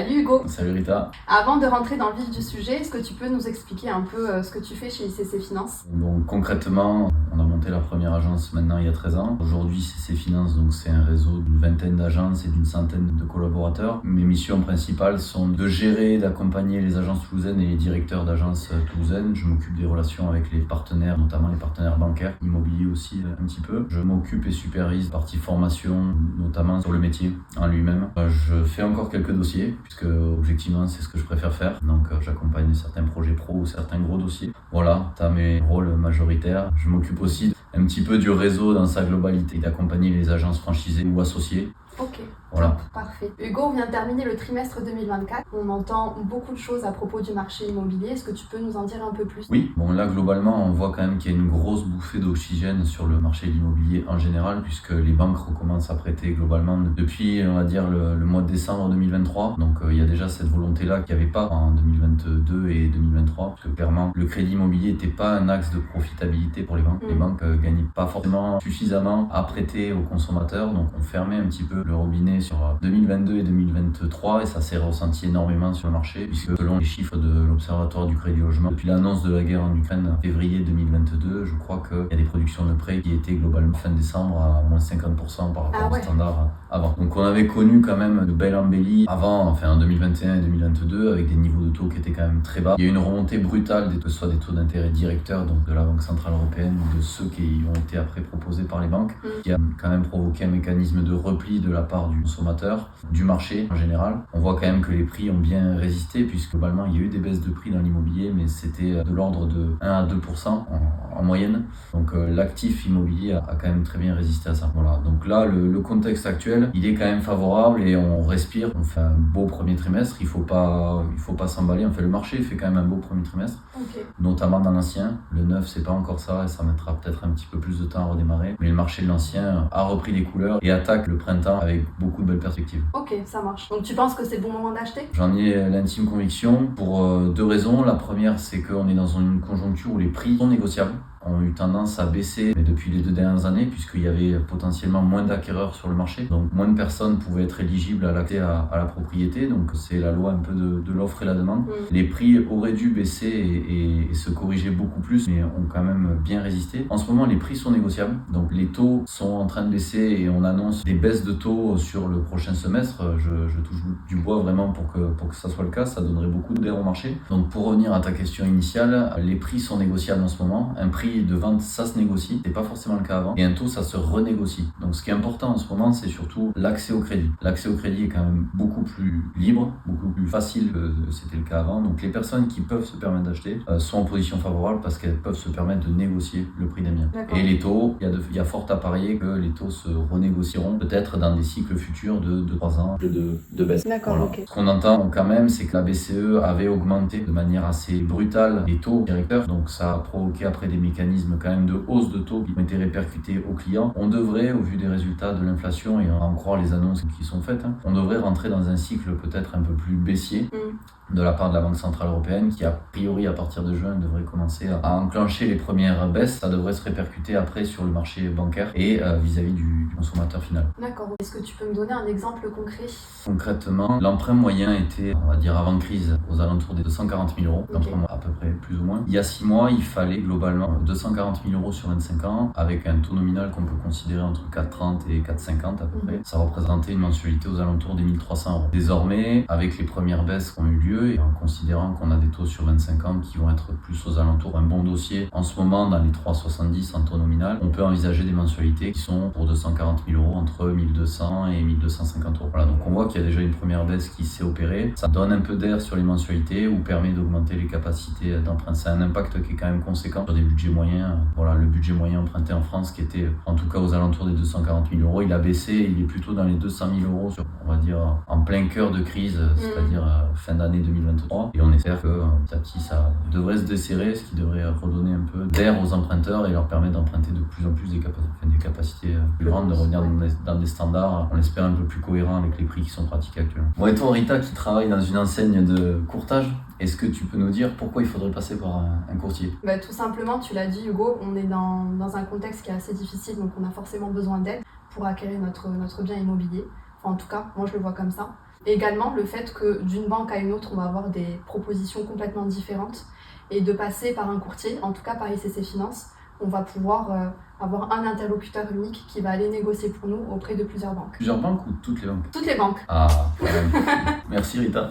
Salut Hugo. Salut Rita. Avant de rentrer dans le vif du sujet, est-ce que tu peux nous expliquer un peu ce que tu fais chez ICC Finance? Donc concrètement, on a monté la première agence maintenant il y a 13 ans. Aujourd'hui, ICC Finance, donc c'est un réseau d'une vingtaine d'agences et d'une centaine de collaborateurs. Mes missions principales sont de gérer, d'accompagner les agences toulousaines et les directeurs d'agences toulousaines. Je m'occupe des relations avec les partenaires, notamment les partenaires bancaires, immobiliers aussi un petit peu. Je m'occupe et supervise la partie formation, notamment sur le métier en lui-même. Je fais encore quelques dossiers, puisque objectivement c'est ce que je préfère faire. Donc j'accompagne certains projets pro ou certains gros dossiers. Voilà, tu as mes rôles majoritaires. Je m'occupe aussi un petit peu du réseau dans sa globalité, d'accompagner les agences franchisées ou associées. Ok, voilà. Parfait. Hugo, on vient de terminer le trimestre 2024. On entend beaucoup de choses à propos du marché immobilier. Est-ce que tu peux nous en dire un peu plus? Oui, bon là globalement on voit quand même qu'il y a une grosse bouffée d'oxygène sur le marché de l'immobilier en général, puisque les banques recommencent à prêter globalement depuis on va dire le mois de décembre 2023. Donc il y a déjà cette volonté-là qu'il n'y avait pas en 2022 et 2023, parce que clairement le crédit immobilier n'était pas un axe de profitabilité pour les banques. Les banques gagnaient pas forcément suffisamment à prêter aux consommateurs, donc on fermait un petit peu le robinet sur 2022 et 2023, et ça s'est ressenti énormément sur le marché, puisque selon les chiffres de l'Observatoire du Crédit Logement, depuis l'annonce de la guerre en Ukraine en février 2022, je crois qu'il y a des productions de prêts qui étaient globalement fin décembre à moins 50% par rapport au standard avant. Donc on avait connu quand même de belles embellies avant, enfin en 2021 et 2022, avec des niveaux de taux qui étaient quand même très bas. Il y a eu une remontée brutale, que ce soit des taux d'intérêt directeurs, donc de la Banque Centrale Européenne, ou de ceux qui ont été après proposés par les banques, qui a quand même provoqué un mécanisme de repli de la part du consommateur, du marché en général. On voit quand même que les prix ont bien résisté, puisque globalement il y a eu des baisses de prix dans l'immobilier, mais c'était de l'ordre de 1 à 2% en moyenne. Donc l'actif immobilier a quand même très bien résisté à ça. Voilà. Donc là, le contexte actuel, il est quand même favorable et on respire. On fait un beau premier trimestre. Il faut pas s'emballer. Le marché fait quand même un beau premier trimestre, notamment dans l'ancien. Le neuf, c'est pas encore ça et ça mettra peut-être un petit peu plus de temps à redémarrer. Mais le marché de l'ancien a repris des couleurs et attaque le printemps avec beaucoup de belles perspectives. Ok, ça marche. Donc tu penses que c'est le bon moment d'acheter? J'en ai l'intime conviction pour deux raisons. La première, c'est qu'on est dans une conjoncture où les prix sont négociables, ont eu tendance à baisser depuis les 2 dernières années, puisqu'il y avait potentiellement moins d'acquéreurs sur le marché, donc moins de personnes pouvaient être éligibles à l'accès à la propriété. Donc c'est la loi un peu de l'offre et la demande. Les prix auraient dû baisser et se corriger beaucoup plus, mais ont quand même bien résisté. En ce moment, les prix sont négociables, donc les taux sont en train de baisser et on annonce des baisses de taux sur le prochain semestre. Je touche du bois vraiment pour que ça soit le cas. Ça donnerait beaucoup d'air au marché. Donc pour revenir à ta question initiale, les prix sont négociables en ce moment. Un prix de vente, ça se négocie, c'est pas forcément le cas avant, et un taux, ça se renégocie. Donc ce qui est important en ce moment, c'est surtout l'accès au crédit. L'accès au crédit est quand même beaucoup plus libre, beaucoup plus facile que c'était le cas avant. Donc les personnes qui peuvent se permettre d'acheter sont en position favorable parce qu'elles peuvent se permettre de négocier le prix des biens. Et les taux, il y a fort à parier que les taux se renégocieront peut-être dans des cycles futurs de 3 ans de baisse. D'accord, voilà. ok. Ce qu'on entend quand même, c'est que la BCE avait augmenté de manière assez brutale les taux directeurs, donc ça a provoqué après des mécanismes quand même de hausse de taux qui ont été répercutés aux clients. On devrait, au vu des résultats de l'inflation et en croire les annonces qui sont faites, on devrait rentrer dans un cycle peut-être un peu plus baissier de la part de la Banque Centrale Européenne, qui a priori à partir de juin devrait commencer à enclencher les premières baisses. Ça devrait se répercuter après sur le marché bancaire et vis-à-vis du consommateur final. D'accord. Est-ce que tu peux me donner un exemple concret? Concrètement, l'emprunt moyen était, on va dire avant crise, aux alentours des 240 000 euros, l'emprunt à peu près plus ou moins. Il y a 6 mois, il fallait globalement 240 000 euros sur 25 ans, avec un taux nominal qu'on peut considérer entre 4,30 et 4,50 à peu près. Ça représentait une mensualité aux alentours des 1 300 euros. Désormais, avec les premières baisses qui ont eu lieu, et en considérant qu'on a des taux sur 25 ans qui vont être plus aux alentours d'un bon dossier, en ce moment dans les 3,70 en taux nominal, on peut envisager des mensualités qui sont pour 240 000 euros entre 1 200 et 1 250 euros. Voilà, donc on voit qu'il y a déjà une première baisse qui s'est opérée. Ça donne un peu d'air sur les mensualités ou permet d'augmenter les capacités d'emprunt. C'est un impact qui est quand même conséquent sur des budgets moyens. Voilà, le budget moyen emprunté en France qui était en tout cas aux alentours des 240 000 euros, il a baissé, il est plutôt dans les 200 000 euros sur, on va dire, en plein cœur de crise, c'est-à-dire fin d'année 2023. Et on espère que petit à petit ça devrait se desserrer, ce qui devrait redonner un peu d'air aux emprunteurs et leur permettre d'emprunter de plus en plus des capacités plus grandes, de revenir dans des standards, on l'espère, un peu plus cohérents avec les prix qui sont pratiqués actuellement. Bon, et toi Rita, qui travaille dans une enseigne de courtage, est-ce que tu peux nous dire pourquoi il faudrait passer par un courtier? Tout simplement, tu l'as dit Hugo, on est dans un contexte qui est assez difficile, donc on a forcément besoin d'aide pour acquérir notre bien immobilier. Enfin, en tout cas, moi je le vois comme ça. Et également le fait que d'une banque à une autre, on va avoir des propositions complètement différentes et de passer par un courtier, en tout cas par ICC Finance, on va pouvoir avoir un interlocuteur unique qui va aller négocier pour nous auprès de plusieurs banques. Plusieurs banques ou toutes les banques? Toutes les banques. Ah, quand même. Merci Rita.